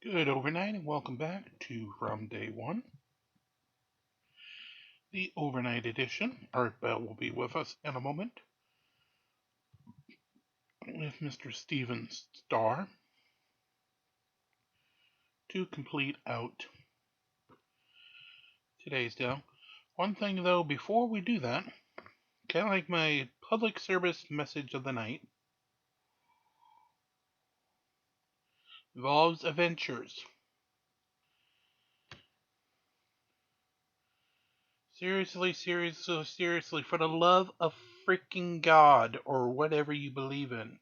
Good overnight and welcome back to From Day One, the overnight edition. Art Bell will be with us in a moment with Mr. Steven Starr to complete out today's deal. One thing though, before we do that, kind of like my public service message of the night, involves adventures. Seriously, for the love of freaking God, or whatever you believe in,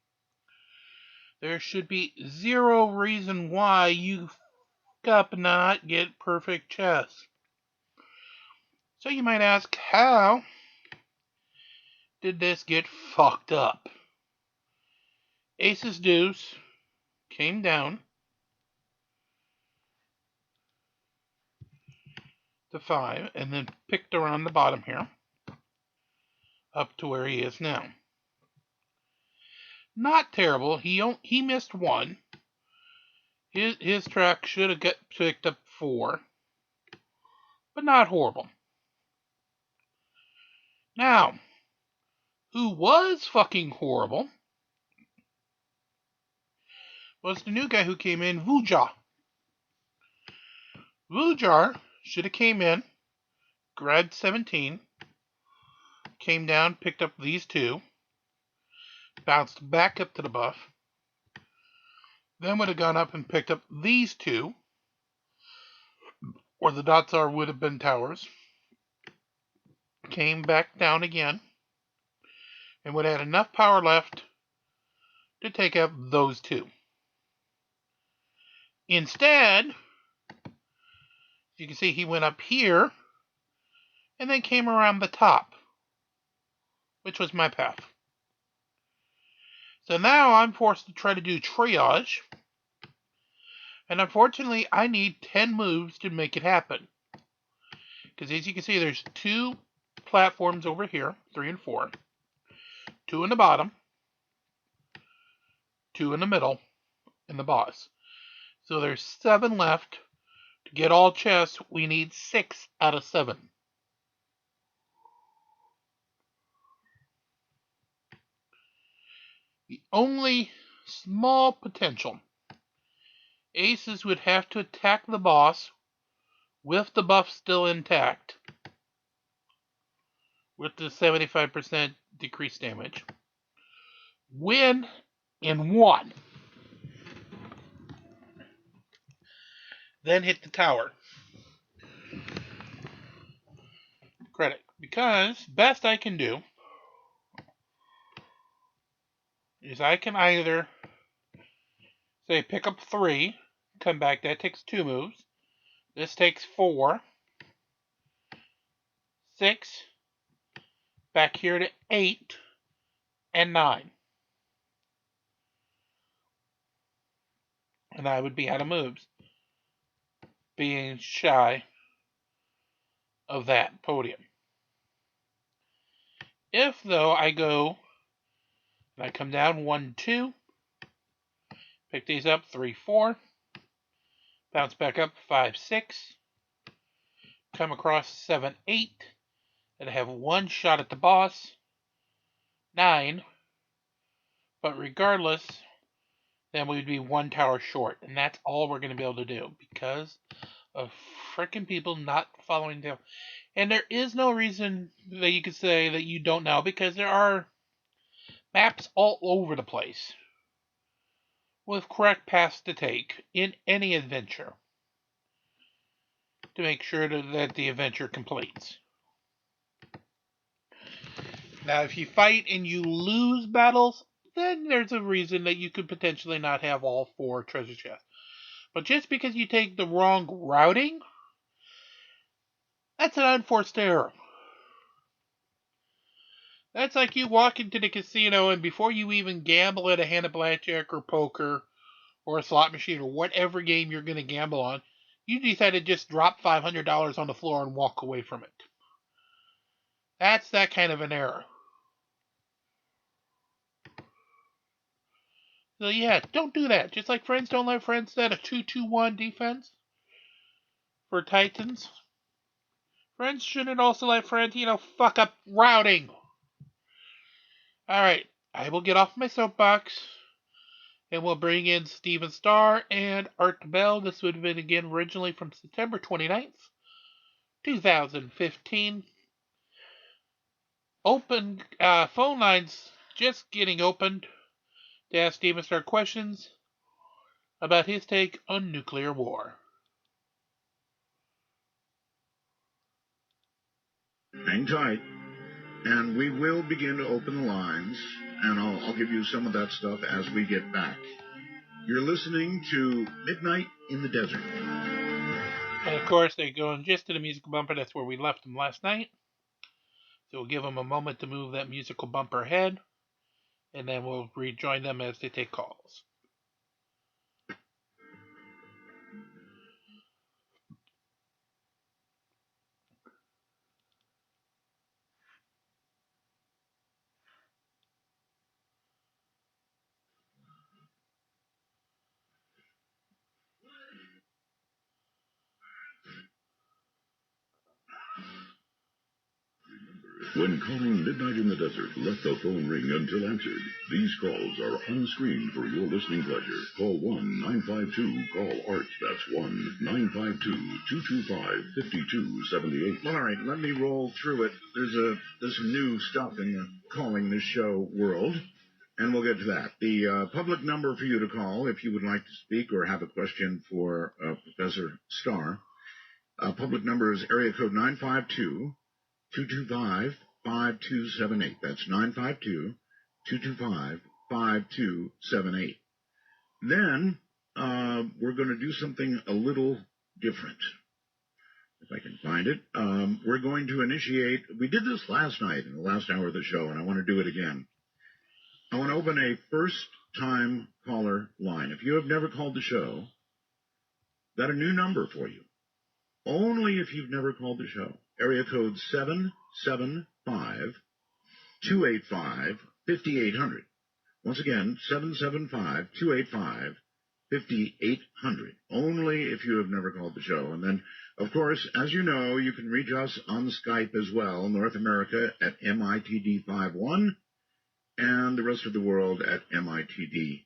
there should be zero reason why you up and not get perfect chess. So you might ask, how did this get fucked up? Aces deuce came down to 5 and then picked around the bottom here up to where he is now. Not terrible. He missed 1. His track should have picked up 4, but not horrible. Now, who was fucking horrible was the new guy who came in, Vuja. Vujar should have came in, grabbed 17, came down, picked up these 2, bounced back up to the buff, then would have gone up and picked up these 2, or the dots are would have been towers, came back down again, and would have had enough power left to take up those 2. Instead, you can see he went up here, and then came around the top, which was my path. So now I'm forced to try to do triage, and unfortunately I need 10 moves to make it happen. Because as you can see, there's 2 platforms over here, 3 and 4, 2 in the bottom, 2 in the middle, and the boss. So there's 7 left. To get all chests, we need 6 out of 7. The only small potential, aces would have to attack the boss with the buff still intact, with the 75% decreased damage, win in 1, then hit the tower. Credit. Because best I can do is I can either say pick up 3, come back, that takes 2 moves. This takes 4, 6, back here to 8, and 9. And I would be out of moves, being shy of that podium. If, though, I go and I come down 1, 2, pick these up 3, 4, bounce back up 5, 6, come across 7, 8, and I have 1 shot at the boss, 9, but regardless, then we'd be 1 tower short, and that's all we're going to be able to do because of frickin' people not following down. And there is no reason that you could say that you don't know, because there are maps all over the place with correct paths to take in any adventure to make sure that the adventure completes. Now, if you fight and you lose battles, then there's a reason that you could potentially not have all 4 treasure chests. But just because you take the wrong routing, that's an unforced error. That's like you walk into the casino and before you even gamble at a hand of blackjack or poker or a slot machine or whatever game you're going to gamble on, you decide to just drop $500 on the floor and walk away from it. That's that kind of an error. So yeah, don't do that. Just like friends don't let friends set a 2-2-1 defense for Titans. Friends shouldn't also let friends, fuck up routing. Alright, I will get off my soapbox. And we'll bring in Steven Starr and Art Bell. This would have been again originally from September 29th, 2015. Open phone lines just getting opened to ask Steven Starr questions about his take on nuclear war. Hang tight, and we will begin to open the lines, and I'll give you some of that stuff as we get back. You're listening to Midnight in the Desert. And of course, they're going just to the musical bumper. That's where we left them last night. So we'll give them a moment to move that musical bumper ahead, and then we'll rejoin them as they take calls. When calling Midnight in the Desert, let the phone ring until answered. These calls are unscreened for your listening pleasure. Call 1-952-CALL-ART. That's 1-952-225-5278. All right, let me roll through it. There's some new stuff in calling this show world, and we'll get to that. The public number for you to call if you would like to speak or have a question for Professor Starr. Public number is area code 952-225-5278. That's 952-225-5278. Then we're going to do something a little different, if I can find it. We're going to initiate, we did this last night in the last hour of the show, and I want to do it again. I want to open a first-time caller line. If you have never called the show, got a new number for you. Only if you've never called the show. Area code 775-285-5800. Once again, 775-285-5800. Only if you have never called the show. And then, of course, as you know, you can reach us on Skype as well. North America at MITD51 and the rest of the world at MITD55.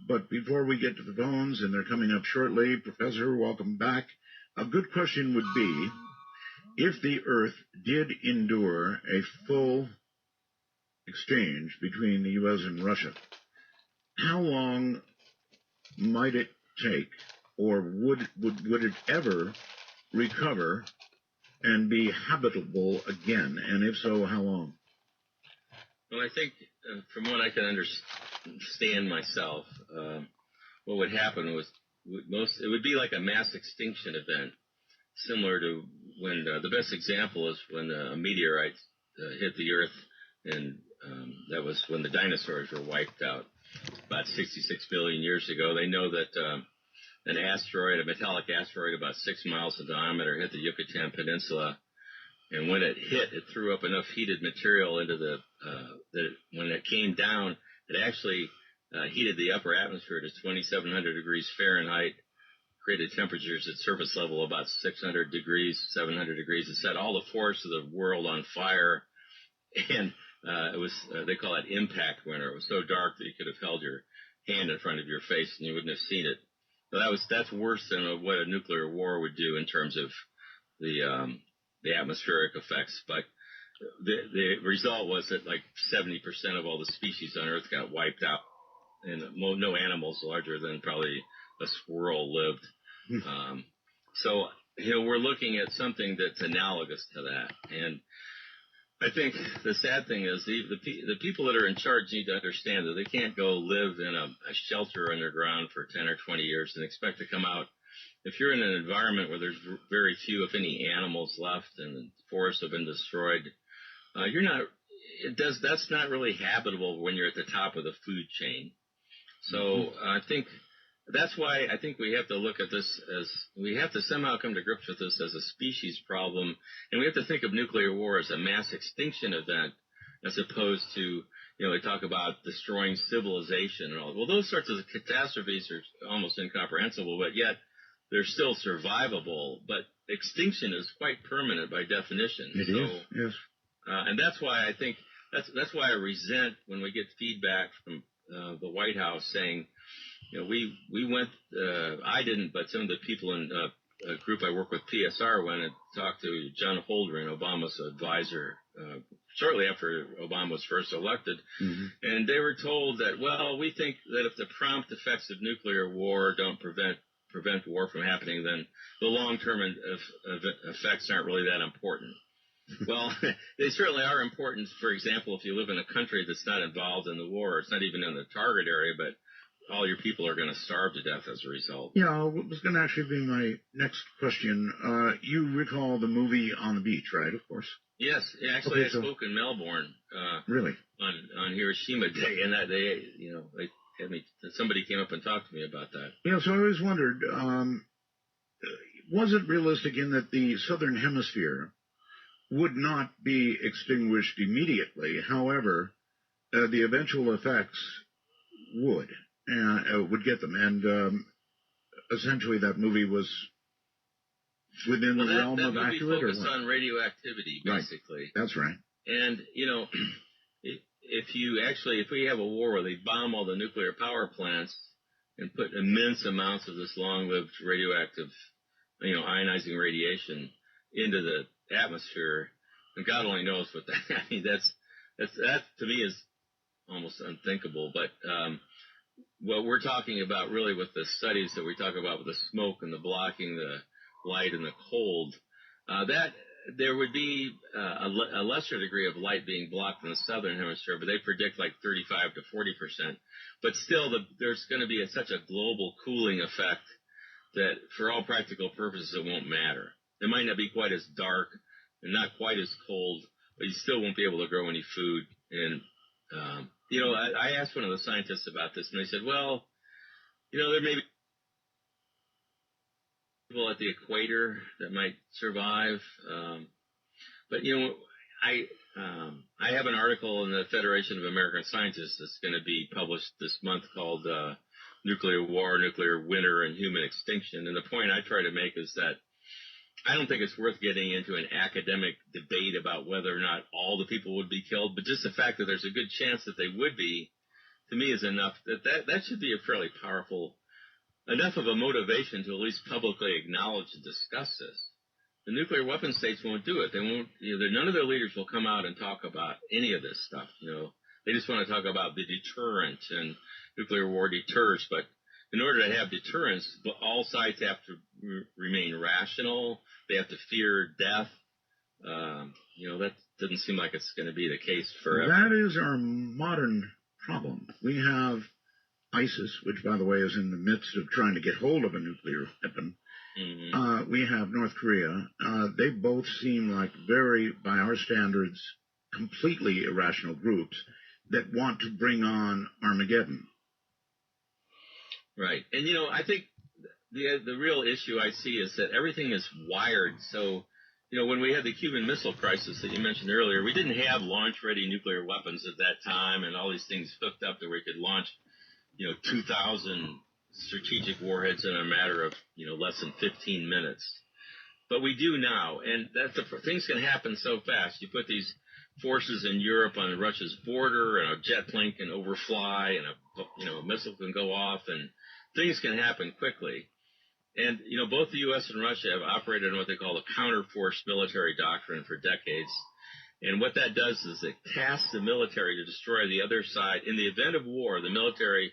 But before we get to the phones, and they're coming up shortly, Professor, welcome back. A good question would be, if the Earth did endure a full exchange between the U.S. and Russia, how long might it take, or would it ever recover and be habitable again? And if so, how long? Well, I think from what I can understand myself, what would happen was it would be like a mass extinction event, similar to when the best example is when a meteorite hit the Earth, and that was when the dinosaurs were wiped out about 66 billion years ago. They know that an asteroid, a metallic asteroid about 6 miles in diameter, hit the Yucatan Peninsula. And when it hit, it threw up enough heated material into that when it came down, it actually heated the upper atmosphere to 2,700 degrees Fahrenheit, created temperatures at surface level about 600 degrees, 700 degrees. It set all the forests of the world on fire, and it was they call it impact winter. It was so dark that you could have held your hand in front of your face and you wouldn't have seen it. So that's worse than what a nuclear war would do in terms of the atmospheric effects. But the result was that like 70% of all the species on Earth got wiped out, and no animals larger than probably a squirrel lived. So we're looking at something that's analogous to that. And I think the sad thing is the people that are in charge need to understand that they can't go live in a shelter underground for 10 or 20 years and expect to come out. If you're in an environment where there's very few, if any, animals left and the forests have been destroyed, that's not really habitable when you're at the top of the food chain. So I think that's why I think we have to look at this as we have to somehow come to grips with this as a species problem, and we have to think of nuclear war as a mass extinction event as opposed to they talk about destroying civilization and all. Well, those sorts of catastrophes are almost incomprehensible, but yet they're still survivable. But extinction is quite permanent by definition. It is, yes. And that's why I think that's why I resent when we get feedback from the White House saying, we went. I didn't, but some of the people in a group I work with, PSR, went and talked to John Holdren, Obama's advisor, shortly after Obama was first elected, and they were told that, well, we think that if the prompt effects of nuclear war don't prevent war from happening, then the long-term effects aren't really that important. Well, they certainly are important. For example, if you live in a country that's not involved in the war, it's not even in the target area, but all your people are going to starve to death as a result. Yeah, it was going to actually be my next question. You recall the movie On the Beach, right, of course? Yes. Actually, I spoke in Melbourne. Really? On Hiroshima Day, and that they had me. Somebody came up and talked to me about that. Yeah, so I always wondered, was it realistic in that the southern hemisphere would not be extinguished immediately? However, the eventual effects would get them, and essentially that movie was within the realm of accurate, or what? That movie focused on radioactivity, basically. Right. That's right. And if we have a war where they bomb all the nuclear power plants and put immense amounts of this long-lived radioactive, ionizing radiation into the atmosphere, and God only knows what that. I mean, that to me is almost unthinkable. But what we're talking about really with the studies that we talk about with the smoke and the blocking the light and the cold, that there would be a lesser degree of light being blocked in the southern hemisphere, but they predict like 35 to 40%. But still, there's going to be such a global cooling effect that for all practical purposes, it won't matter. It might not be quite as dark and not quite as cold, but you still won't be able to grow any food. And, I asked one of the scientists about this, and they said, well, there may be people at the equator that might survive. But I have an article in the Federation of American Scientists that's going to be published this month called Nuclear War, Nuclear Winter, and Human Extinction. And the point I try to make is that I don't think it's worth getting into an academic debate about whether or not all the people would be killed, but just the fact that there's a good chance that they would be, to me, is enough. That should be a fairly powerful, enough of a motivation to at least publicly acknowledge and discuss this. The nuclear weapon states won't do it. They won't. None of their leaders will come out and talk about any of this stuff. They just want to talk about the deterrent, and nuclear war deters. But in order to have deterrence, all sides have to remain rational. They have to fear death. That doesn't seem like it's going to be the case forever. That is our modern problem. We have ISIS, which, by the way, is in the midst of trying to get hold of a nuclear weapon. Mm-hmm. We have North Korea. They both seem like very, by our standards, completely irrational groups that want to bring on Armageddon. Right. And, I think the real issue I see is that everything is wired. So, when we had the Cuban Missile Crisis that you mentioned earlier, we didn't have launch-ready nuclear weapons at that time and all these things hooked up that we could launch, 2,000 strategic warheads in a matter of, less than 15 minutes. But we do now, and things can happen so fast. You put these forces in Europe on Russia's border, and a jet plane can overfly, and a missile can go off, and things can happen quickly. And, both the U.S. and Russia have operated on what they call the counterforce military doctrine for decades. And what that does is it tasks the military to destroy the other side. In the event of war, the military's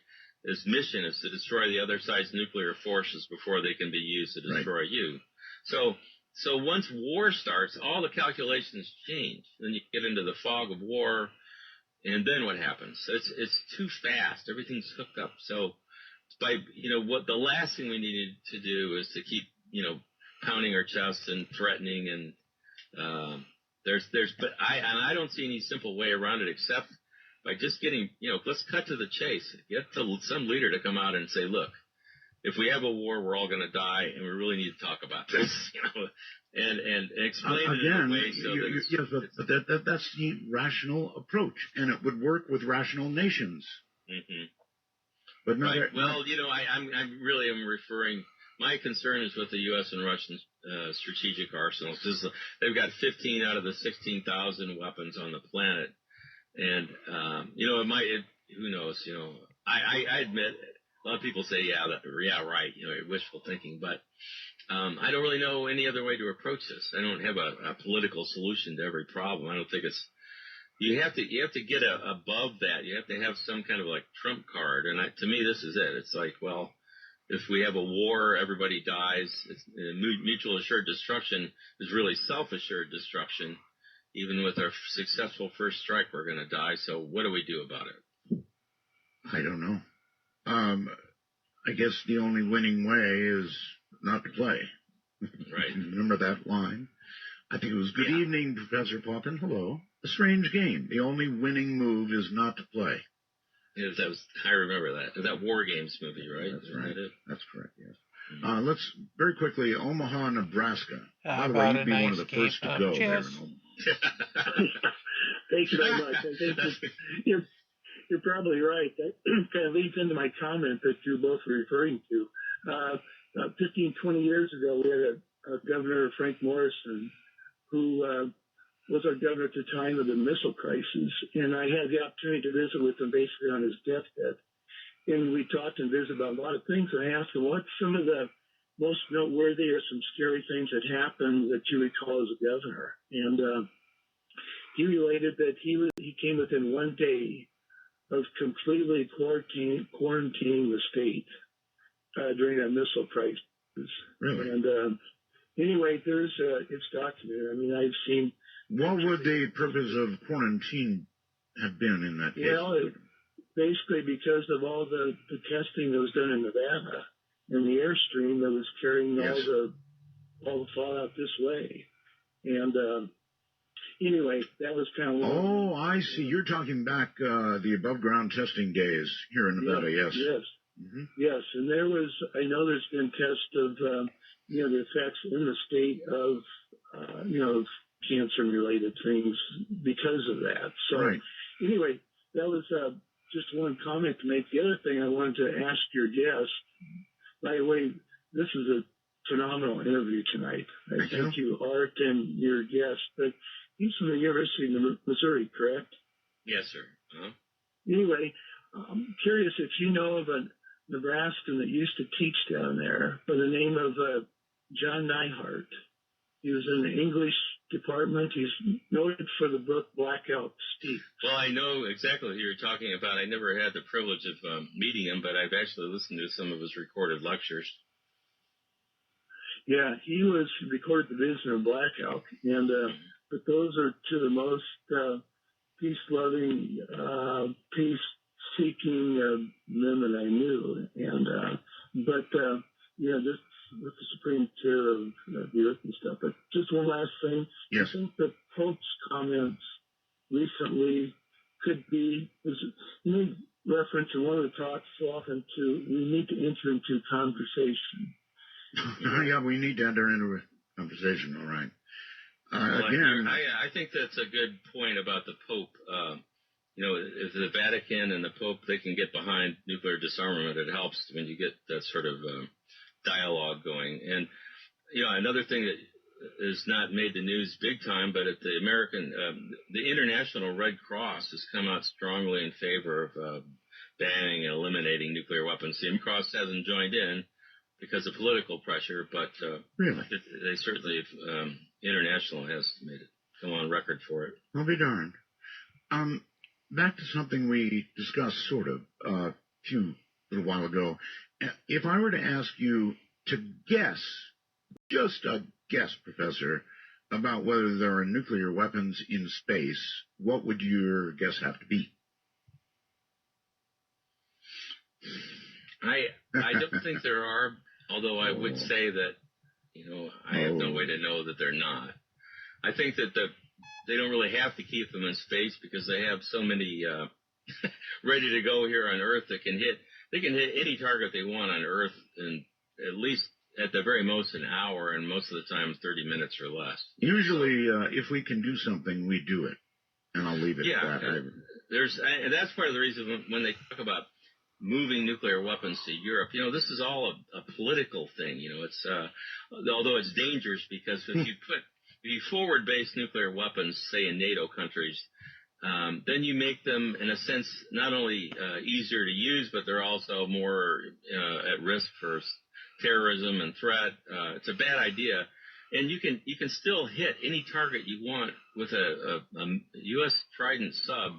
mission is to destroy the other side's nuclear forces before they can be used to destroy you. So once war starts, all the calculations change. Then you get into the fog of war, and then what happens? It's too fast. Everything's hooked up. So what the last thing we needed to do is to keep, pounding our chests and threatening, and but I don't see any simple way around it except by just getting, let's cut to the chase. Get some leader to come out and say, look, if we have a war, we're all going to die, and we really need to talk about this, and explain it in a way so that yes, but that's the rational approach, and it would work with rational nations. Mm-hmm. But not right. Well, I'm really referring. My concern is with the U.S. and Russian strategic arsenals. They've got 15 out of the 16,000 weapons on the planet, and it might. Who knows? I admit. A lot of people say, yeah, right, wishful thinking, but I don't really know any other way to approach this. I don't have a political solution to every problem. I don't think it's. You have to get above that. You have to have some kind of like trump card, and to me, this is it. It's like, well, if we have a war, everybody dies. Mutual assured destruction is really self-assured destruction. Even with our successful first strike, we're going to die. So what do we do about it? I don't know. I guess the only winning way is not to play. Right. Remember that line? I think it was good evening, Professor Poppin. Hello. A strange game. The only winning move is not to play. Yes, I remember that. That War Games movie, right? That's Isn't right. That it? That's correct, yes. Let's very quickly, Omaha, Nebraska. By the way, about you'd be a one of nice the first to go there in chess? Omaha. Thank you very much. I think you're probably right. That kind of leads into my comment that you both were referring to. 15, 20 years ago, we had a governor, Frank Morrison, who was our governor at the time of the missile crisis. And I had the opportunity to visit with him basically on his deathbed. And we talked and visited about a lot of things. And I asked him, what's some of the most noteworthy or some scary things that happened that you recall as a governor? And he related that he came within 1 day of completely quarantining the state during that missile crisis. Really? And anyway, it's documented. I mean, I've seen. What would the purpose of quarantine have been in that case? Well, basically because of all the testing that was done in Nevada and the airstream that was carrying all the fallout this way. And anyway, that was kind of. Oh, I see. You're talking back the above ground testing days here in Nevada. Yes. Yes. Mm-hmm. Yes, and I know there's been tests of the effects in the state of cancer-related things because of that. So right. Anyway, that was just one comment to make. The other thing I wanted to ask your guest. By the way, this is a phenomenal interview tonight. I thank you, Art, and your guest. But he's from the University of Missouri, correct? Yes, sir. Uh-huh. Anyway, I'm curious if you know of a Nebraskan that used to teach down there by the name of John Neihart. He was in the English department. He's noted for the book Blackout Speak. Well, I know exactly who you're talking about. I never had the privilege of meeting him, but I've actually listened to some of his recorded lectures. Yeah, he recorded the Vision of Blackout, and but those are two of the most peace-loving, peace-seeking men that I knew. And this with the Supreme Chair of the Earth and stuff. But just one last thing. Yes. I think the Pope's comments recently could be made reference in one of the talks often to we need to enter into conversation. Yeah, we need to enter into a conversation. All right. Again, I think that's a good point about the Pope. If the Vatican and the Pope, they can get behind nuclear disarmament, it helps when you get that sort of dialogue going. And, another thing that is not made the news big time, but at the International Red Cross has come out strongly in favor of banning and eliminating nuclear weapons. The Red Cross hasn't joined in because of political pressure, but really? They certainly, International has made it come on record for it. I'll be darned. Back to something we discussed sort of a little while ago. If I were to ask you to guess, just a guess, Professor, about whether there are nuclear weapons in space, what would your guess have to be? I don't think there are, although I would say that, I have no way to know that they're not. I think that they don't really have to keep them in space because they have so many ready to go here on Earth that can hit. they can hit any target they want on Earth in at least, at the very most, an hour, and most of the time 30 minutes or less. Usually, if we can do something, we do it. And I'll leave it at that. And that's part of the reason when they talk about moving nuclear weapons to Europe, this is all a political thing. It's although it's dangerous, because if you forward-base nuclear weapons, say in NATO countries, then you make them, in a sense, not only easier to use, but they're also more at risk for terrorism and threat. It's a bad idea. And you can still hit any target you want with a U.S. Trident sub.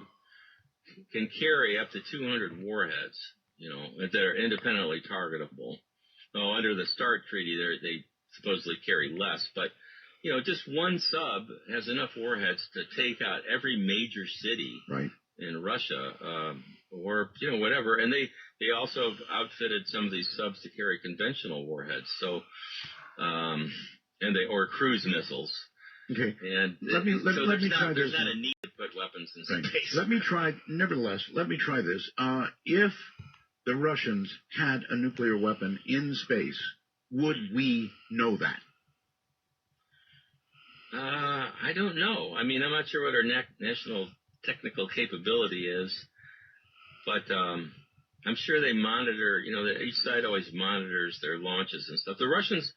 Can carry up to 200 warheads, that are independently targetable. Oh, under the START treaty, they supposedly carry less, but just one sub has enough warheads to take out every major city in Russia, or whatever. And they also have outfitted some of these subs to carry conventional warheads. So, or cruise missiles. Okay. And let me try this. There's not a need to put weapons in space. Let me try this. If the Russians had a nuclear weapon in space, would we know that? I don't know. I mean, I'm not sure what our national technical capability is, but I'm sure they monitor, each side always monitors their launches and stuff. The Russians,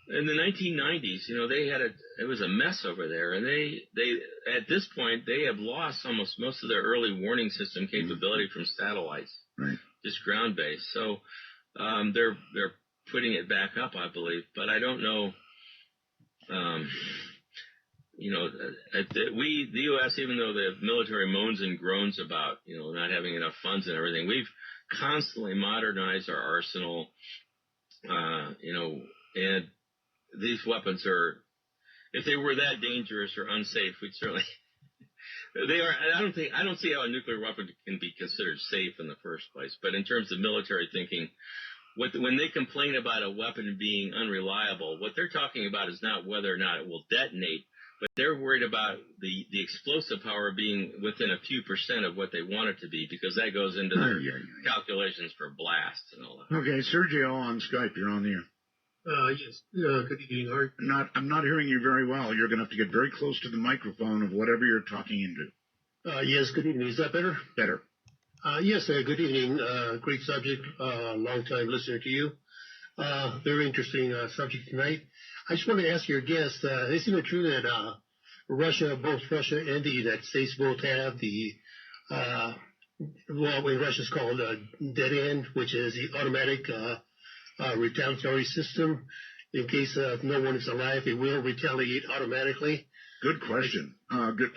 in the 1990s, it was a mess over there, and they at this point they have lost almost most of their early warning system capability from satellites, just ground based. So they're putting it back up, I believe, but I don't know. The U.S., even though the military moans and groans about not having enough funds and everything, we've constantly modernized our arsenal, and these weapons are, if they were that dangerous or unsafe, we'd certainly, they are. I don't see how a nuclear weapon can be considered safe in the first place. But in terms of military thinking, when they complain about a weapon being unreliable, what they're talking about is not whether or not it will detonate, but they're worried about the explosive power being within a few percent of what they want it to be, because that goes into their calculations for blasts and all that. Okay, Sergio on Skype, you're on the air. Yes. Good evening, Art. I'm not hearing you very well. You're going to have to get very close to the microphone of whatever you're talking into. Yes, good evening. Is that better? Better. Yes, good evening. Great subject. Long-time listener to you. Very interesting subject tonight. I just want to ask your guest, isn't it true that both Russia and the United States both have the, what in Russia is called dead end, which is the automatic retaliatory system? In case no one is alive, it will retaliate automatically. Good question.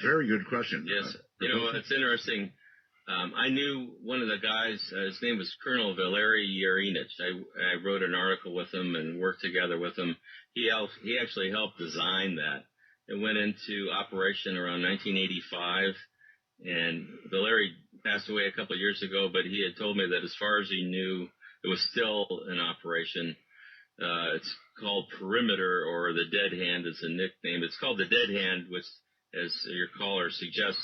Very good question. Yes. It's interesting. I knew one of the guys, his name was Colonel Valery Yerinich. I wrote an article with him and worked together with him. He actually helped design that. It went into operation around 1985, and Valery passed away a couple of years ago, but he had told me that as far as he knew, it was still in operation. It's called Perimeter, or the Dead Hand is a nickname. It's called the Dead Hand, which, as your caller suggests,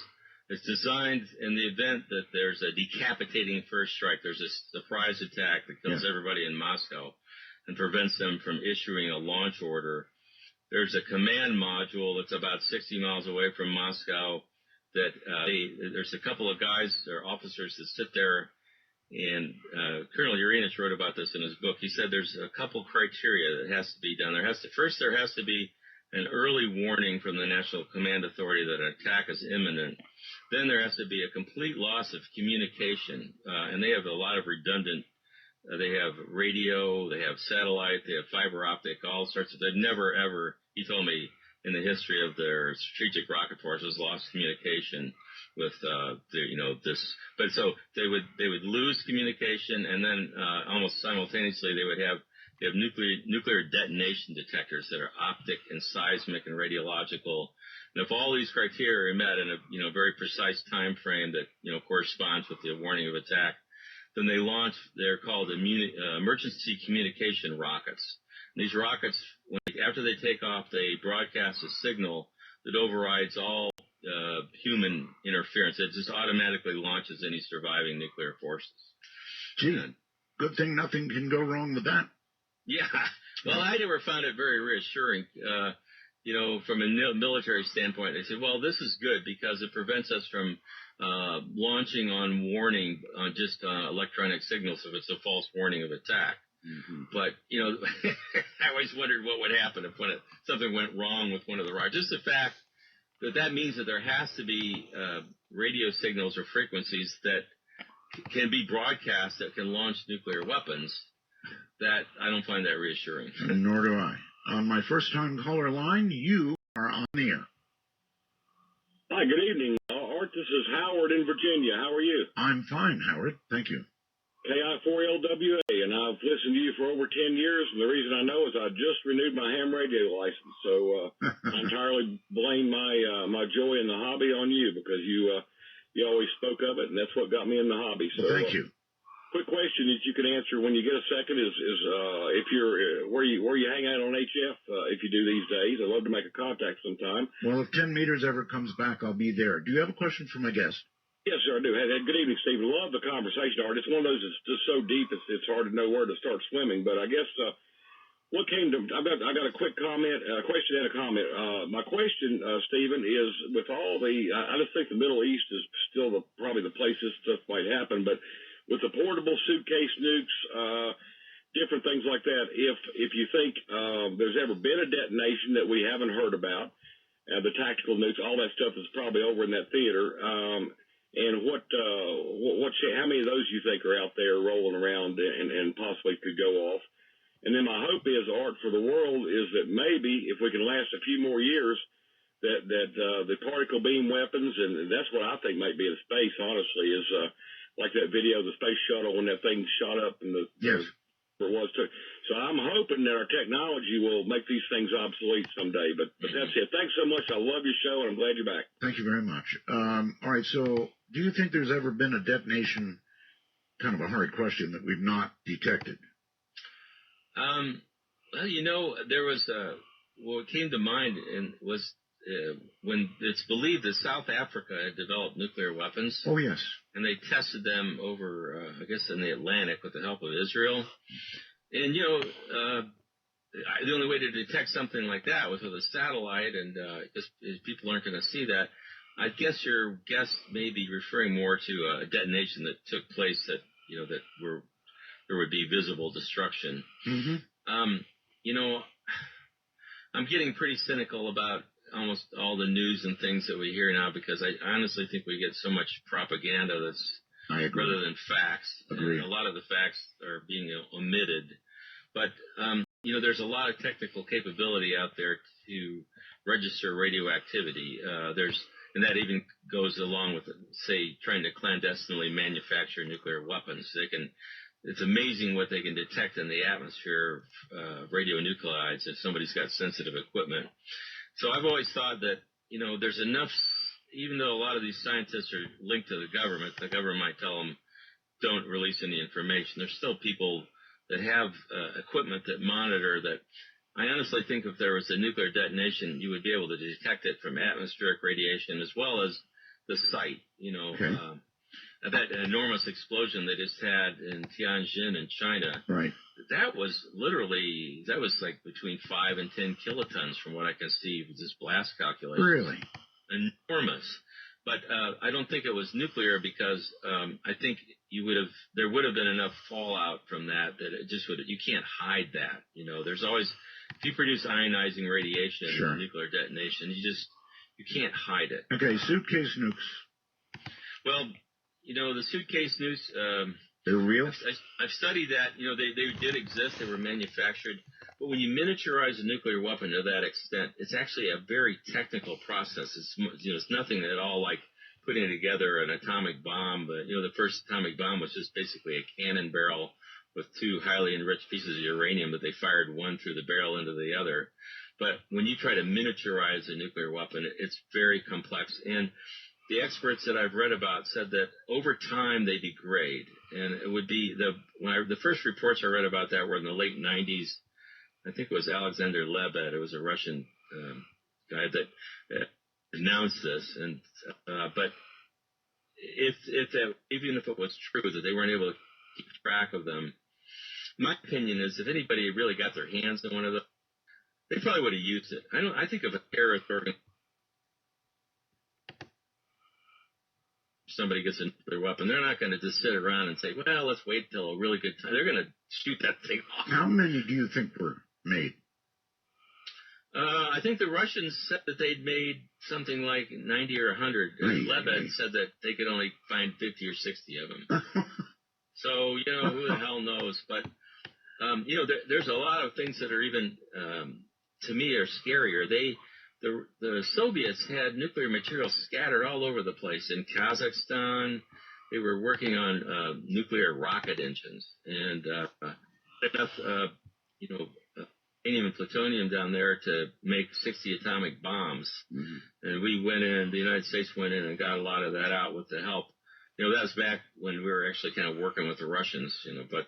it's designed in the event that there's a decapitating first strike. There's a surprise attack that kills everybody in Moscow and prevents them from issuing a launch order. There's a command module that's about 60 miles away from Moscow that there's a couple of guys or officers that sit there, and Colonel Yerinich wrote about this in his book. He said there's a couple criteria that has to be done. There has to be an early warning from the National Command Authority that an attack is imminent. Then there has to be a complete loss of communication, and they have a lot of redundant. They have radio, they have satellite, they have fiber optic, all sorts of. They've never ever, he told me, in the history of their strategic rocket forces, lost communication with this. But so they would lose communication, and then almost simultaneously they would have nuclear detonation detectors that are optic and seismic and radiological. And if all these criteria are met in a very precise time frame that corresponds with the warning of attack, then they launch. They're called emergency communication rockets. And these rockets, after they take off, they broadcast a signal that overrides all human interference. It just automatically launches any surviving nuclear forces. Gee, good thing nothing can go wrong with that. Yeah. Well, I never found it very reassuring. From a military standpoint, they said, well, this is good because it prevents us from launching on warning on just electronic signals if it's a false warning of attack. Mm-hmm. But, I always wondered what would happen if something went wrong with one of the rockets. Just the fact that means that there has to be radio signals or frequencies that can be broadcast that can launch nuclear weapons. That I don't find that reassuring. And nor do I. On my first-time caller line, you are on the air. Hi, good evening. Art, this is Howard in Virginia. How are you? I'm fine, Howard. Thank you. KI4LWA, and I've listened to you for over 10 years, and the reason I know is I just renewed my ham radio license, so I entirely blame my joy in the hobby on you because you always spoke of it, and that's what got me in the hobby. So well, thank you. Quick question that you can answer when you get a second is if you're where you hang out on HF if you do these days. I'd love to make a contact sometime. Well, if 10 meters ever comes back, I'll be there. Do you have a question for my guest? Yes, sir, I do. Good evening, Stephen. Love the conversation, Art. It's one of those that's just so deep it's hard to know where to start swimming. But I guess what came to I got a quick comment, a question and a comment. My question, Stephen, is with all I just think the Middle East is still probably the place this stuff might happen, but with the portable suitcase nukes, different things like that, if you think there's ever been a detonation that we haven't heard about, the tactical nukes, all that stuff is probably over in that theater. And how many of those you think are out there rolling around and possibly could go off? And then my hope is, Art, for the world is that maybe if we can last a few more years, that the particle beam weapons, and that's what I think might be in space, honestly, is like that video of the space shuttle when that thing shot up and yes. So I'm hoping that our technology will make these things obsolete someday. But that's it. Thanks so much. I love your show, and I'm glad you're back. Thank you very much. All right, so do you think there's ever been a detonation, kind of a hard question, that we've not detected? Well, there was what came to mind was when it's believed that South Africa had developed nuclear weapons. Oh, yes. And they tested them over, I guess, in the Atlantic with the help of Israel. And, the only way to detect something like that was with a satellite, and just people aren't going to see that. I guess your guest may be referring more to a detonation that took place that there would be visible destruction. Mm-hmm. I'm getting pretty cynical about almost all the news and things that we hear now because I honestly think we get so much propaganda that's rather than facts. Agree. And a lot of the facts are being omitted. But, there's a lot of technical capability out there to register radioactivity. And that even goes along with, say, trying to clandestinely manufacture nuclear weapons. It's amazing what they can detect in the atmosphere of radionuclides if somebody's got sensitive equipment. So I've always thought that, there's enough, even though a lot of these scientists are linked to the government might tell them don't release any information. There's still people that have equipment that monitor that. I honestly think if there was a nuclear detonation, you would be able to detect it from atmospheric radiation as well as the site, Okay. That enormous explosion they just had in Tianjin in China. Right. That was like between 5 and 10 kilotons from what I can see with this blast calculation. Really? Enormous. But I don't think it was nuclear because I think there would have been enough fallout from that it just you can't hide that. There's always, if you produce ionizing radiation sure. in nuclear detonation, you can't hide it. Okay, suitcase nukes. Well, the suitcase nukes, they're real? I've studied that. They did exist. They were manufactured. But when you miniaturize a nuclear weapon to that extent, it's actually a very technical process. It's nothing at all like putting together an atomic bomb. But, the first atomic bomb was just basically a cannon barrel with two highly enriched pieces of uranium that they fired one through the barrel into the other. But when you try to miniaturize a nuclear weapon, it's very complex. And the experts that I've read about said that over time they degrade. And it would be the first reports I read about that were in the late 90s. I think it was Alexander Lebed. It was a Russian guy that announced this. And but even if it was true that they weren't able to keep track of them, My opinion is if anybody really got their hands on one of those, they probably would have used it. I think of a terrorist organization. Somebody gets a nuclear weapon, they're not going to just sit around and say, well, let's wait till a really good time. They're going to shoot that thing off. How many do you think were made? I think the Russians said that they'd made something like 90 or 100. And Lebanon said that they could only find 50 or 60 of them. So, who the hell knows? But, there's a lot of things that are even, to me, are scarier. The Soviets had nuclear material scattered all over the place. In Kazakhstan, they were working on nuclear rocket engines. And enough, uranium and plutonium down there to make 60 atomic bombs. Mm-hmm. And the United States went in and got a lot of that out with the help. That was back when we were actually kind of working with the Russians, but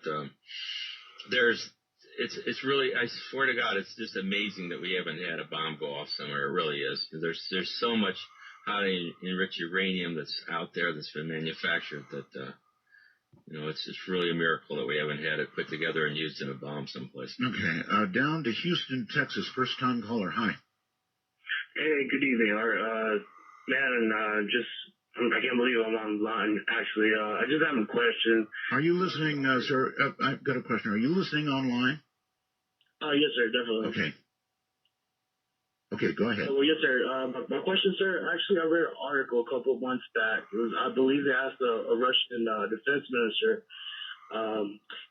it's really, I swear to God, it's just amazing that we haven't had a bomb go off somewhere. It really is. There's so much highly enriched uranium that's out there that's been manufactured that, it's really a miracle that we haven't had it put together and used in a bomb someplace. Okay. Down to Houston, Texas. First time caller. Hi. Hey, good evening, Art. I can't believe I'm online, actually. I just have a question. Are you listening, sir? I've got a question. Are you listening online? Yes, sir, definitely. Okay, go ahead. Well, yes, sir. My question, sir, actually, I read an article a couple of months back. I believe they asked a Russian defense minister.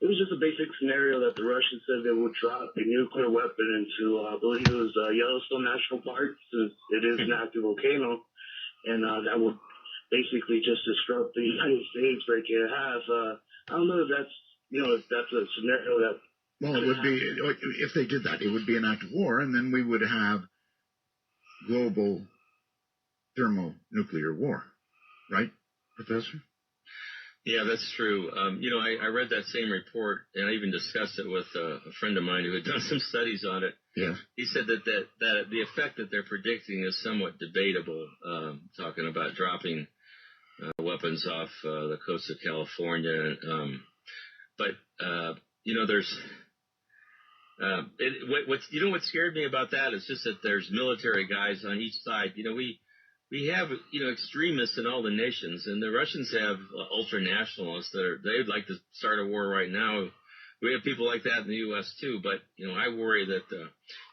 It was just a basic scenario that the Russians said they would drop a nuclear weapon into, I believe it was Yellowstone National Park, since it is an active volcano, and that would basically just disrupt the United States, break it in half. I don't know if that's a scenario that. Well, it would be, if they did that, it would be an act of war, and then we would have global thermonuclear war, right, Professor? Yeah, that's true. I read that same report, and I even discussed it with a friend of mine who had done some studies on it. Yeah. He said that the effect that they're predicting is somewhat debatable, talking about dropping weapons off the coast of California. There's what scared me about that is just that there's military guys on each side. We have, extremists in all the nations, and the Russians have ultra-nationalists they'd like to start a war right now. We have people like that in the U.S. too, but, I worry that,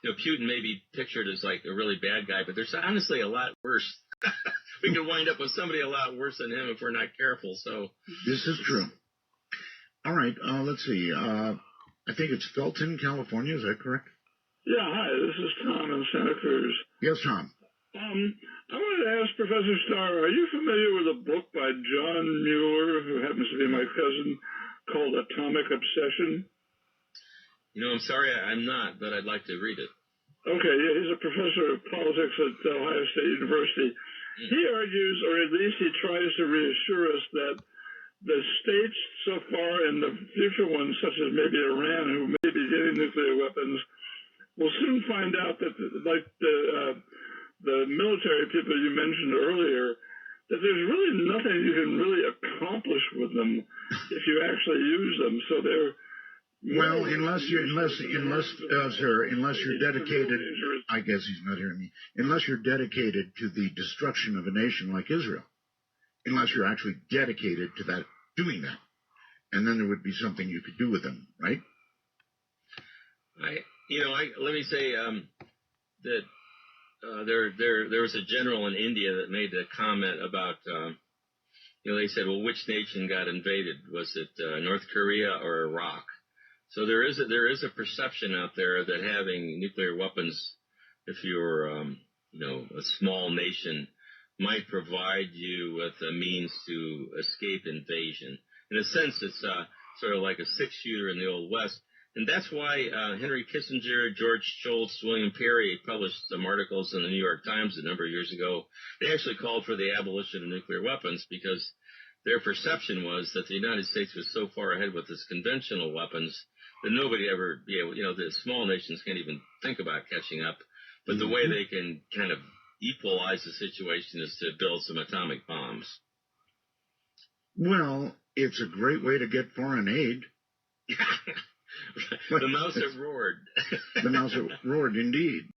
Putin may be pictured as like a really bad guy, but there's honestly a lot worse. We could wind up with somebody a lot worse than him if we're not careful, so. This is true. All right, let's see. I think it's Felton, California, is that correct? Yeah, hi, this is Tom in Santa Cruz. Yes, Tom. I wanted to ask Professor Starr, are you familiar with a book by John Mueller, who happens to be my cousin, called Atomic Obsession? I'm sorry, I'm not, but I'd like to read it. Okay, yeah, he's a professor of politics at Ohio State University. He argues, or at least he tries to reassure us, that the states so far and the future ones, such as maybe Iran, who may be getting nuclear weapons, will soon find out that, like the military people you mentioned earlier, that there's really nothing you can really accomplish with them if you actually use them. So they're unless you're dedicated. I guess he's not hearing me. Unless you're dedicated to the destruction of a nation like Israel, unless you're actually dedicated to that, doing that, and then there would be something you could do with them, right? Let me say that. There was a general in India that made a comment about, they said, well, which nation got invaded? Was it North Korea or Iraq? So there is a perception out there that having nuclear weapons, if you're, a small nation, might provide you with a means to escape invasion. In a sense, it's sort of like a six-shooter in the Old West. And that's why Henry Kissinger, George Shultz, William Perry published some articles in the New York Times a number of years ago. They actually called for the abolition of nuclear weapons because their perception was that the United States was so far ahead with its conventional weapons that nobody ever be able, the small nations can't even think about catching up. But the way they can kind of equalize the situation is to build some atomic bombs. Well, it's a great way to get foreign aid. The mouse that roared. The mouse that roared, indeed.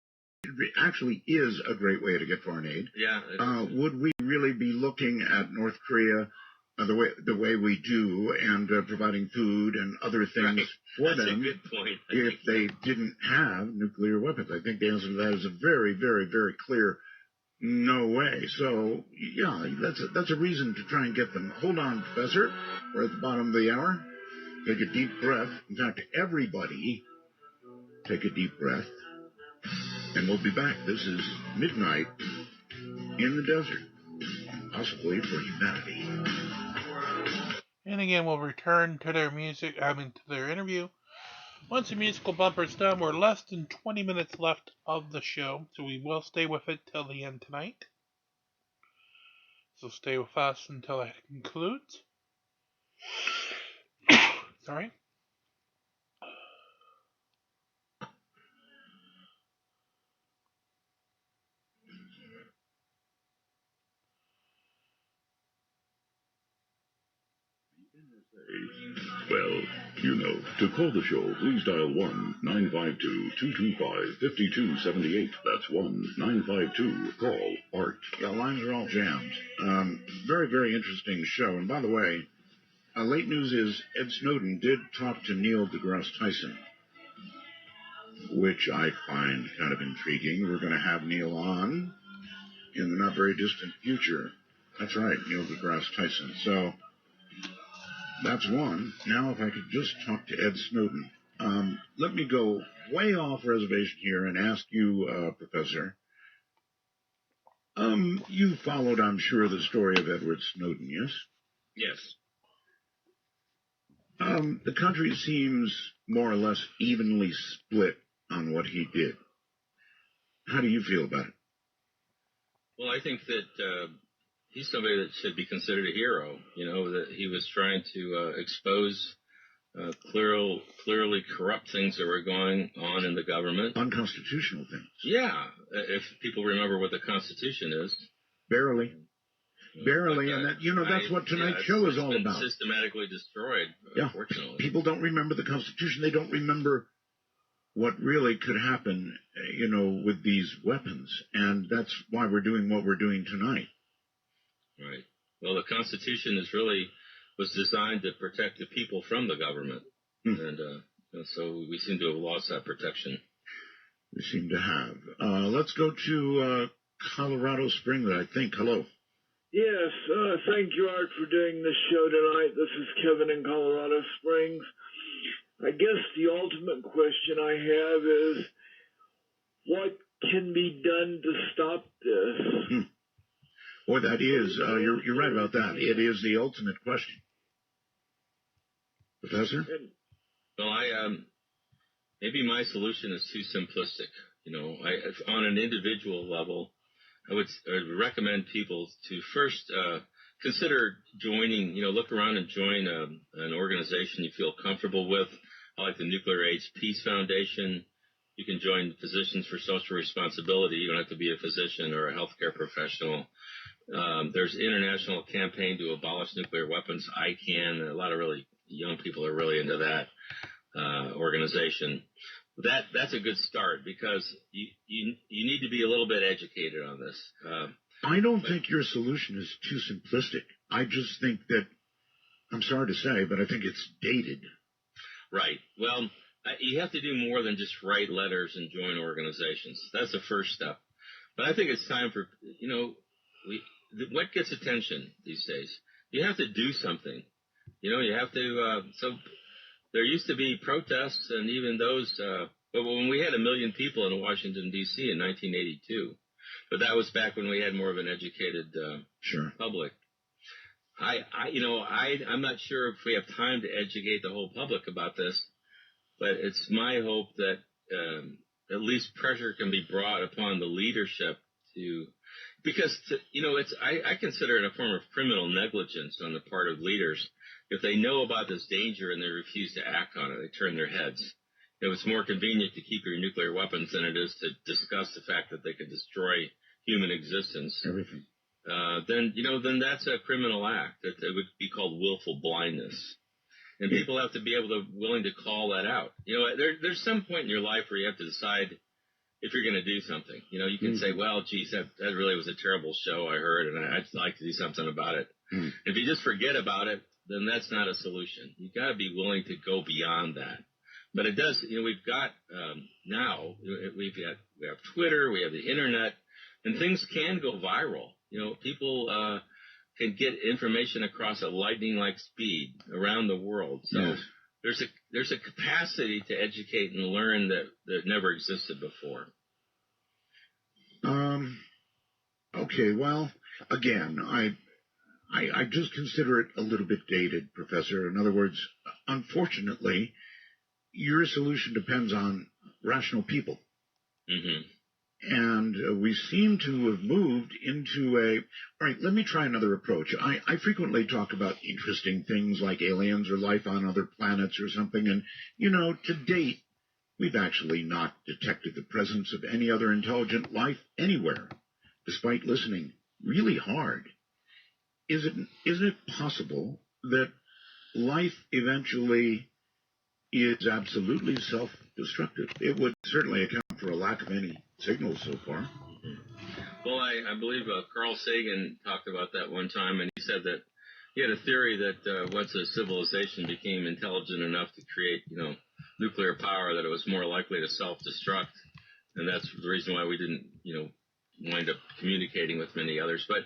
It actually is a great way to get foreign aid. Yeah. Would we really be looking at North Korea the way we do and providing food and other things for That's them a good point. if they didn't have nuclear weapons? I think the answer to that is a very, very, very clear no way. So, yeah, that's a reason to try and get them. Hold on, Professor. We're at the bottom of the hour. Take a deep breath. In fact, everybody take a deep breath. And we'll be back. This is Midnight in the Desert, possibly for humanity. And again, we'll return to their to their interview. Once the musical bumper's done, we're less than 20 minutes left of the show, so we will stay with it till the end tonight. So stay with us until it concludes. Sorry. Well, you know, to call the show, please dial 1-952-225-5278. That's 1-952-CALL ART. Yeah, lines are all jammed. Very, very interesting show. And by the way, late news is Ed Snowden did talk to Neil deGrasse Tyson, which I find kind of intriguing. We're going to have Neil on in the not very distant future. That's right, Neil deGrasse Tyson. So that's one. Now, if I could just talk to Ed Snowden. Let me go way off reservation here and ask you, Professor. You followed, I'm sure, the story of Edward Snowden, yes? Yes. The country seems more or less evenly split on what he did. How do you feel about it? Well, I think that he's somebody that should be considered a hero. You know, that he was trying to expose clearly corrupt things that were going on in the government. Unconstitutional things. Yeah, if people remember what the Constitution is. Barely. Barely, and that's what tonight's show is all about. Systematically destroyed, unfortunately. People don't remember the Constitution. They don't remember what really could happen, with these weapons, and that's why we're doing what we're doing tonight. Right. Well, the Constitution was designed to protect the people from the government, and so we seem to have lost that protection. We seem to have. Let's go to Colorado Springs, I think. Hello. Yes, thank you, Art, for doing this show tonight. This is Kevin in Colorado Springs. I guess the ultimate question I have is, what can be done to stop this? Boy, that is, you're right about that. It is the ultimate question. Professor? Well, maybe my solution is too simplistic. On an individual level, I would recommend people to first consider joining, look around and join an organization you feel comfortable with. I like the Nuclear Age Peace Foundation. You can join Physicians for Social Responsibility. You don't have to be a physician or a healthcare professional. There's an international campaign to abolish nuclear weapons, ICANN. A lot of really young people are really into that organization. That's a good start because you need to be a little bit educated on this. I don't think your solution is too simplistic. I just think that, I'm sorry to say, but I think it's dated. Right. Well, you have to do more than just write letters and join organizations. That's the first step. But I think it's time for, what gets attention these days? You have to do something. You have to, so there used to be protests and even those, but when we had 1 million people in Washington, D.C. in 1982, but that was back when we had more of an educated public. I'm not sure if we have time to educate the whole public about this, but it's my hope that at least pressure can be brought upon the leadership I consider it a form of criminal negligence on the part of leaders. If they know about this danger and they refuse to act on it, they turn their heads. It's more convenient to keep your nuclear weapons than it is to discuss the fact that they could destroy human existence. Everything. Then that's a criminal act. That it would be called willful blindness. And people have to be willing to call that out. You know, there's some point in your life where you have to decide if you're going to do something. You know, you can say, well, geez, that really was a terrible show I heard, and I'd like to do something about it. If you just forget about it, then that's not a solution. You've got to be willing to go beyond that. But it does, you know, we've got now, we have Twitter, we have the internet, and things can go viral. You know, people can get information across at lightning-like speed around the world. So there's a capacity to educate and learn that never existed before. Okay, well, again, I just consider it a little bit dated, Professor. In other words, unfortunately, your solution depends on rational people. Mm-hmm. And we seem to have moved into all right, let me try another approach. I frequently talk about interesting things like aliens or life on other planets or something. And, you know, to date, we've actually not detected the presence of any other intelligent life anywhere, despite listening really hard. Isn't it possible that life eventually is absolutely self-destructive? It would certainly account for a lack of any signals so far. Well, I believe Carl Sagan talked about that one time, and he said that he had a theory that once a civilization became intelligent enough to create, you know, nuclear power, that it was more likely to self-destruct, and that's the reason why we didn't, you know, wind up communicating with many others. But,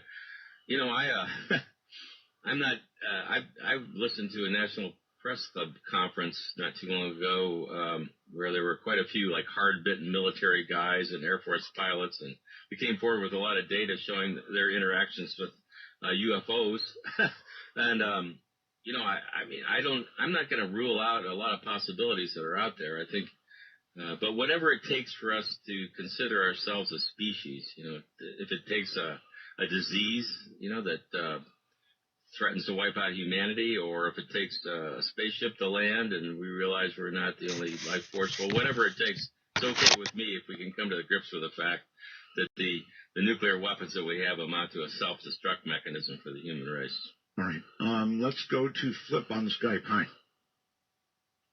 you know, I'm not. I listened to a National Press Club conference not too long ago where there were quite a few like hard-bitten military guys and Air Force pilots, and we came forward with a lot of data showing their interactions with UFOs. And you know, I'm not going to rule out a lot of possibilities that are out there. I think, but whatever it takes for us to consider ourselves a species, you know, if it takes a disease, you know, that threatens to wipe out humanity, or if it takes a spaceship to land and we realize we're not the only life force, well, whatever it takes, it's okay with me if we can come to the grips with the fact that the nuclear weapons that we have amount to a self-destruct mechanism for the human race. All right. Let's go to Flip on Skype. Hi.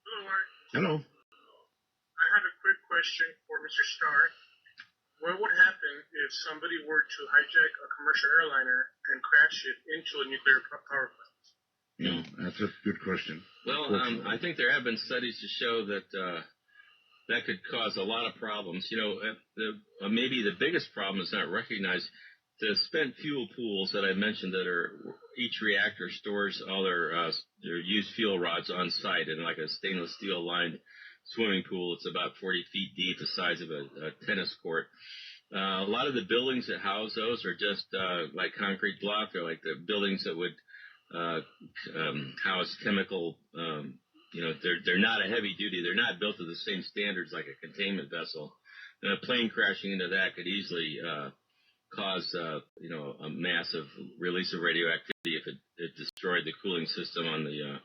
Hello, Art. Hello. I had a quick question for Mr. Starr. What would happen if somebody were to hijack a commercial airliner and crash it into a nuclear power plant? Yeah, that's a good question. Well, I think there have been studies to show that that could cause a lot of problems. You know, maybe the biggest problem is not recognized. The spent fuel pools that I mentioned, that are each reactor stores all their used fuel rods on site in like a stainless steel lined swimming pool. It's about 40 feet deep, the size of a tennis court. A lot of the buildings that house those are just like concrete block. They're like the buildings that would house chemical. You know, they're not a heavy duty. They're not built to the same standards like a containment vessel. And a plane crashing into that could easily cause you know, a massive release of radioactivity if it destroyed the cooling system on the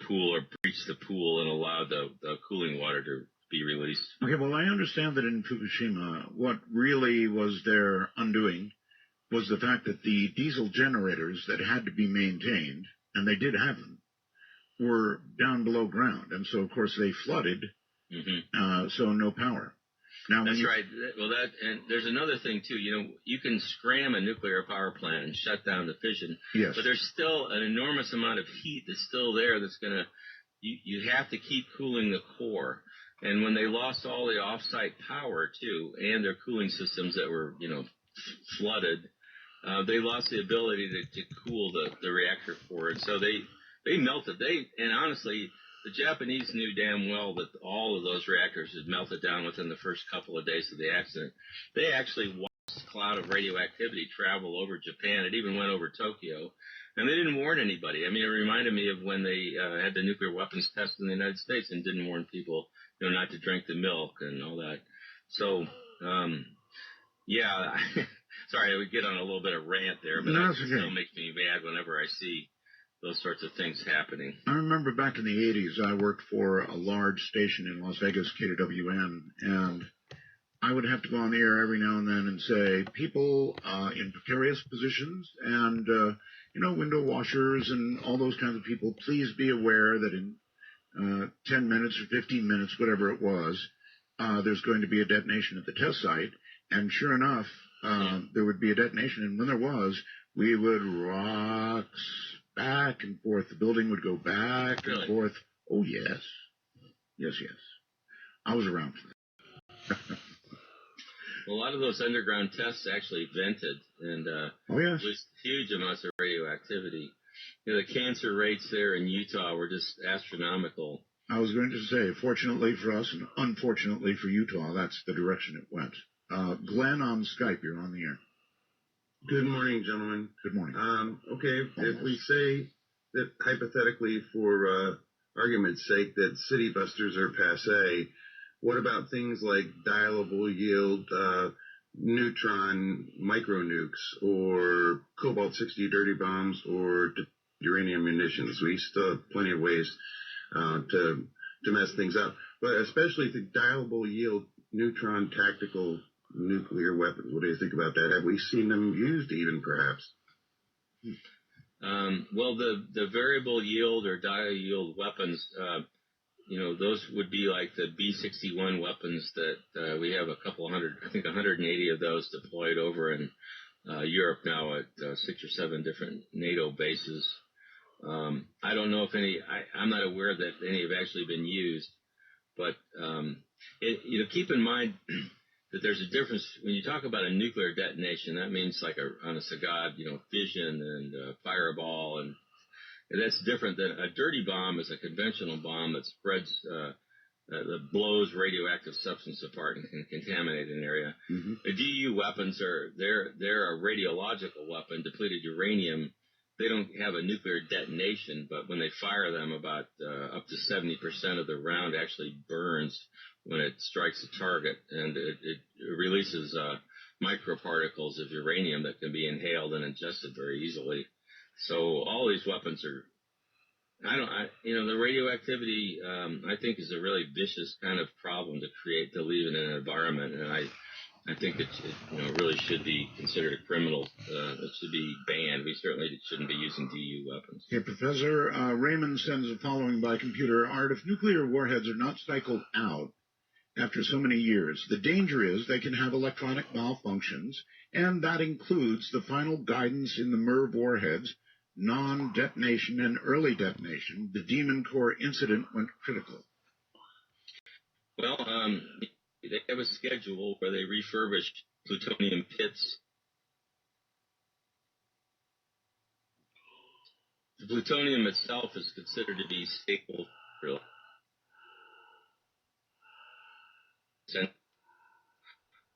pool, or breached the pool and allowed the cooling water to be released. Okay, well, I understand that in Fukushima, what really was their undoing was the fact that the diesel generators that had to be maintained, and they did have them, were down below ground. And so, of course, they flooded, so no power. Now, that's right. Well, and there's another thing, too. You know, you can scram a nuclear power plant and shut down the fission, yes, but there's still an enormous amount of heat that's still there that's going to – you have to keep cooling the core. And when they lost all the off-site power, too, and their cooling systems that were, you know, flooded, they lost the ability to cool the reactor core. And so they melted. And honestly – the Japanese knew damn well that all of those reactors had melted down within the first couple of days of the accident. They actually watched a cloud of radioactivity travel over Japan. It even went over Tokyo. And they didn't warn anybody. I mean, it reminded me of when they had the nuclear weapons test in the United States and didn't warn people, you know, not to drink the milk and all that. So, yeah, sorry, I would get on a little bit of rant there, but it still makes me mad whenever I see those sorts of things happening. I remember back in the 80s, I worked for a large station in Las Vegas, KWN, and I would have to go on the air every now and then and say, people in precarious positions and, window washers and all those kinds of people, please be aware that in 10 minutes or 15 minutes, whatever it was, there's going to be a detonation at the test site. And sure enough, there would be a detonation. And when there was, we would rock back and forth. The building would go back and forth. Oh, yes. Yes. I was around for that. Well, a lot of those underground tests actually vented and released huge amounts of radioactivity. The cancer rates there in Utah were just astronomical. I was going to say, fortunately for us and unfortunately for Utah, that's the direction it went. Glenn on Skype, you're on the air. Good morning, gentlemen. Good morning. Okay, if we say that hypothetically, for argument's sake, that city busters are passé, what about things like dialable yield neutron micro nukes or cobalt-60 dirty bombs or uranium munitions? We still have plenty of ways to mess things up, but especially the dialable yield neutron tactical nuclear weapons. What do you think about that? Have we seen them used even, perhaps? Well, the variable yield or dial yield weapons, those would be like the B-61 weapons that we have a couple hundred, I think 180 of those deployed over in Europe now at 6 or 7 different NATO bases. I don't know if I'm not aware that any have actually been used, but keep in mind that there's a difference when you talk about a nuclear detonation. That means like a honest to God, fission and fireball, and that's different than a dirty bomb. Is a conventional bomb that spreads, that blows radioactive substance apart and can contaminate an area. Mm-hmm. The DU weapons they're a radiological weapon, depleted uranium. They don't have a nuclear detonation, but when they fire them, about up to 70% of the round actually burns when it strikes a target, and it releases microparticles of uranium that can be inhaled and ingested very easily. So all these weapons are, the radioactivity, I think is a really vicious kind of problem to leave in an environment, and I think it really should be considered a criminal. It should be banned. We certainly shouldn't be using DU weapons. Okay, Professor, Raymond sends the following by computer. Art, if nuclear warheads are not cycled out after so many years, the danger is they can have electronic malfunctions, and that includes the final guidance in the MERV warheads, non-detonation and early detonation. The Demon Core incident went critical. Well, they have a schedule where they refurbish plutonium pits. The plutonium itself is considered to be stable.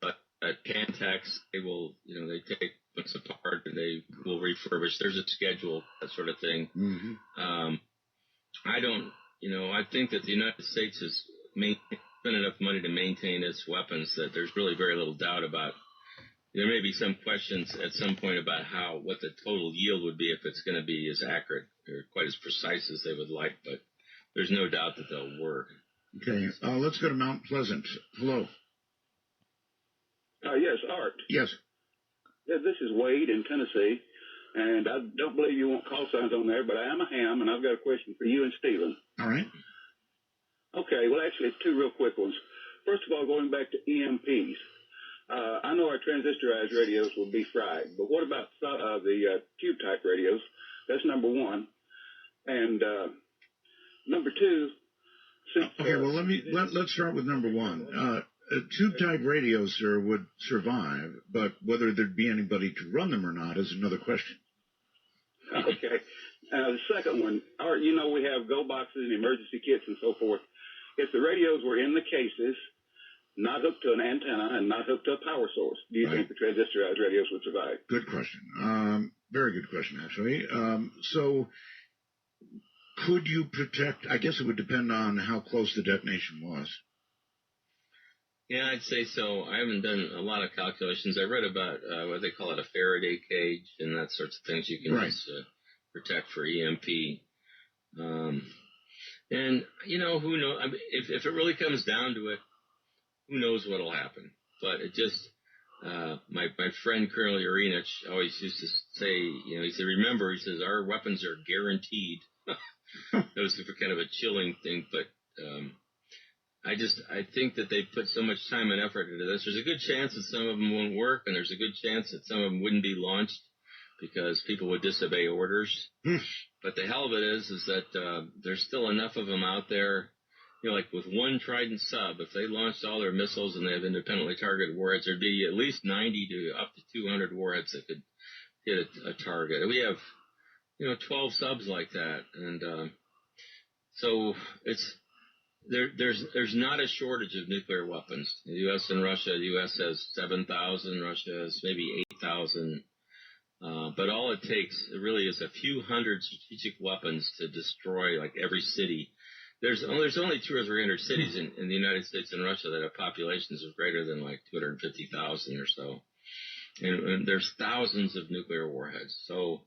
But at Cantex, they will, they take what's apart and they will refurbish. There's a schedule, that sort of thing. Mm-hmm. I think that the United States has spent enough money to maintain its weapons that there's really very little doubt about. There may be some questions at some point about what the total yield would be if it's going to be as accurate or quite as precise as they would like, but there's no doubt that they'll work. Okay, let's go to Mount Pleasant. Hello. Yes, Art. Yes. Yeah, this is Wade in Tennessee, and I don't believe you want call signs on there, but I am a ham, and I've got a question for you and Steven. All right. Okay, well, actually, it's 2 real quick ones. First of all, going back to EMPs, I know our transistorized radios will be fried, but what about the tube-type radios? That's number 1. And number 2... Okay, well, let's start with number 1. Tube-type radios, sir, would survive, but whether there'd be anybody to run them or not is another question. Okay. The second one, Art, we have go boxes and emergency kits and so forth. If the radios were in the cases, not hooked to an antenna and not hooked to a power source, do you think the transistorized radios would survive? Good question. Very good question, actually. So could you protect? I guess it would depend on how close the detonation was. Yeah, I'd say so. I haven't done a lot of calculations. I read about what they call it, a Faraday cage and that sorts of things you can use to protect for EMP. And, who knows? I mean, if it really comes down to it, who knows what will happen. But My friend Colonel Urinich always used to say, he said, remember, he says, our weapons are guaranteed. That was kind of a chilling thing, but I think that they put so much time and effort into this. There's a good chance that some of them won't work, and there's a good chance that some of them wouldn't be launched because people would disobey orders. But the hell of it is that there's still enough of them out there. Like with one Trident sub, if they launched all their missiles and they have independently targeted warheads, there'd be at least 90 to up to 200 warheads that could hit a target. We have, 12 subs like that, and so there's not a shortage of nuclear weapons. The U.S. and Russia. The U.S. has 7,000. Russia has maybe 8,000. But all it takes really is a few hundred strategic weapons to destroy like every city. There's only 200 or 300 cities in the United States and Russia that have populations of greater than like 250,000 or so. And there's thousands of nuclear warheads. So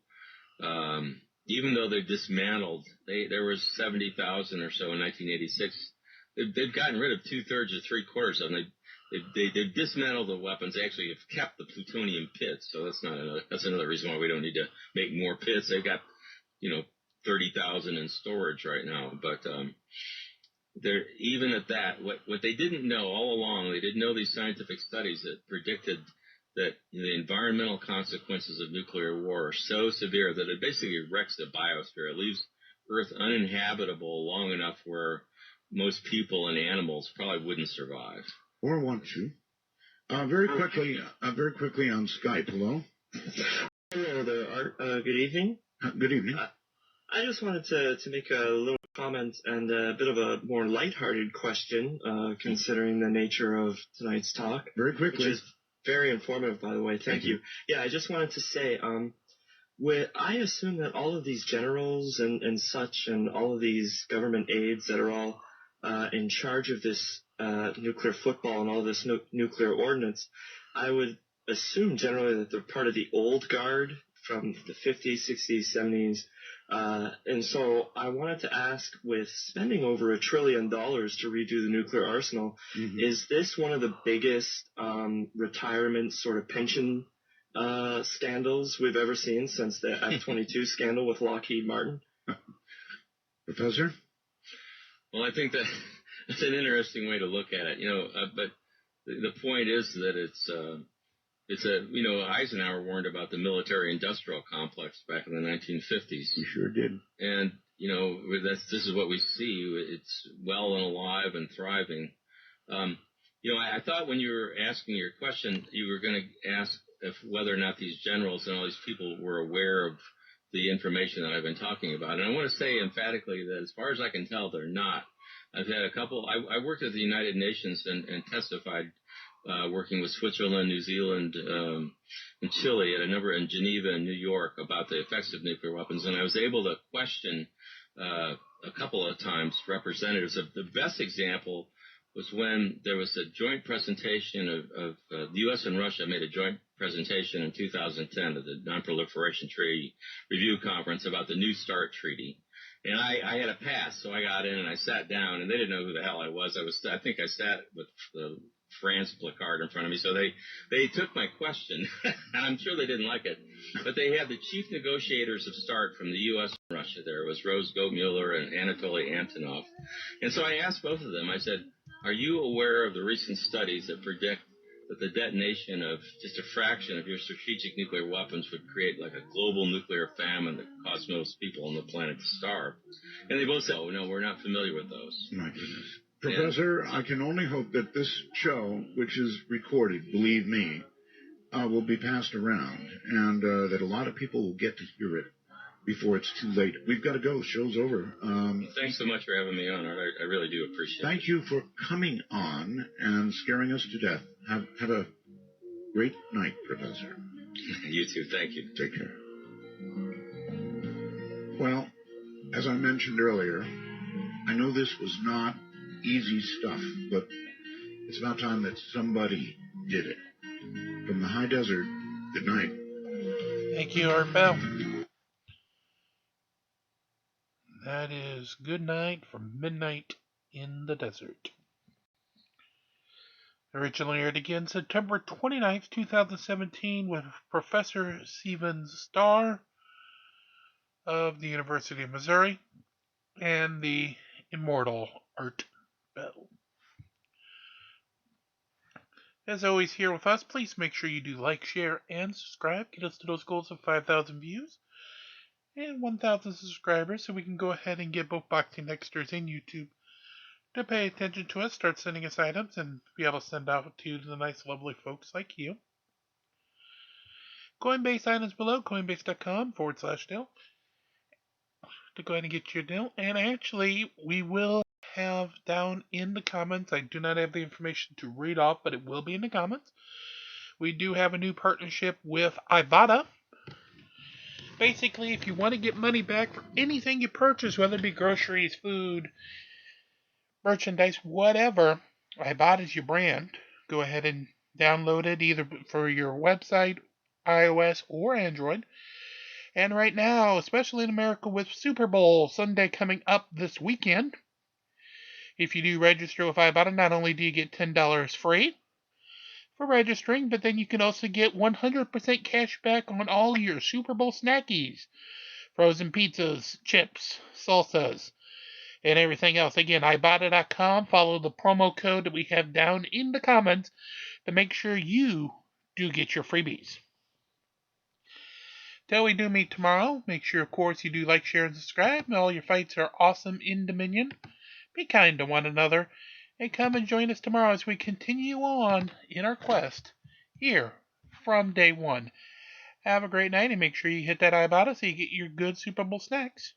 even though they've dismantled, there was 70,000 or so in 1986. They've gotten rid of 2/3 or 3/4 of them. They've dismantled the weapons. They actually have kept the plutonium pits. So that's another reason why we don't need to make more pits. They've got 30,000 in storage right now. But they're even at that. What they didn't know all along, they didn't know these scientific studies that predicted that the environmental consequences of nuclear war are so severe that it basically wrecks the biosphere. It leaves Earth uninhabitable long enough where most people and animals probably wouldn't survive. Or want to. Very quickly on Skype. Hello. Hello there, Art. Good evening. Good evening. I just wanted to make a little comment and a bit of a more lighthearted question, considering the nature of tonight's talk. Very quickly. Which is very informative, by the way. Thank you. Yeah, I just wanted to say, I assume that all of these generals and such and all of these government aides that are all in charge of this nuclear football and all this nuclear ordnance, I would assume generally that they're part of the old guard from the 50s, 60s, 70s. And so I wanted to ask, with spending over $1 trillion to redo the nuclear arsenal, is this one of the biggest retirement sort of pension scandals we've ever seen since the F-22 scandal with Lockheed Martin? Professor? Well, I think that's an interesting way to look at it, but the point is that it's Eisenhower warned about the military-industrial complex back in the 1950s. He sure did. And, this is what we see. It's well and alive and thriving. I thought when you were asking your question, you were going to ask whether or not these generals and all these people were aware of the information that I've been talking about. And I want to say emphatically that as far as I can tell, they're not. I've had a couple. I worked at the United Nations and testified, working with Switzerland, New Zealand, and Chile, at a number in Geneva and New York about the effects of nuclear weapons. And I was able to question a couple of times representatives. The best example was when there was a joint presentation of the U.S. and Russia made a joint presentation in 2010 at the Non-Proliferation Treaty Review Conference about the New START Treaty. And I had a pass, so I got in and I sat down, and they didn't know who the hell I was. I think I sat with the France placard in front of me, so they took my question, and I'm sure they didn't like it. But they had the chief negotiators of START from the U.S. and Russia there. It was Rose Goldmuller and Anatoly Antonov. And so I asked both of them, I said, are you aware of the recent studies that predict that the detonation of just a fraction of your strategic nuclear weapons would create like a global nuclear famine that could cause most people on the planet to starve? And they both said, oh, no, we're not familiar with those. My goodness. Professor, I can only hope that this show, which is recorded, believe me, will be passed around, and that a lot of people will get to hear it before it's too late. We've got to go. The show's over. Thanks so much for having me on, Art. I really do appreciate it. Thank you for coming on and scaring us to death. Have a great night, Professor. You too. Thank you. Take care. Well, as I mentioned earlier, I know this was not easy stuff, but it's about time that somebody did it. From the high desert, good night. Thank you, Art Bell. That is Good Night from Midnight in the Desert. Originally aired again September 29th, 2017 with Professor Steven Starr of the University of Missouri and the immortal Art Bell. As always here with us, please make sure you do like, share, and subscribe. Get us to those goals of 5,000 views and 1,000 subscribers so we can go ahead and get both Boxing Extras and YouTube to pay attention to us, start sending us items, and be able to send out to the nice, lovely folks like you. Coinbase items below, coinbase.com/deal to go ahead and get your deal. And actually, we will have down in the comments, I do not have the information to read off, but it will be in the comments. We do have a new partnership with Ibotta. Basically, if you want to get money back for anything you purchase, whether it be groceries, food, merchandise, whatever, Ibotta is your brand. Go ahead and download it either for your website, iOS, or Android. And right now, especially in America with Super Bowl Sunday coming up this weekend, if you do register with Ibotta, not only do you get $10 free for registering, but then you can also get 100% cash back on all your Super Bowl snackies, frozen pizzas, chips, salsas, and everything else. Again, Ibotta.com. Follow the promo code that we have down in the comments to make sure you do get your freebies. Till we do meet tomorrow, make sure, of course, you do like, share, and subscribe. All your fights are awesome in Dominion. Be kind to one another, and come and join us tomorrow as we continue on in our quest here from day one. Have a great night, and make sure you hit that Ibotta so you get your good Super Bowl snacks.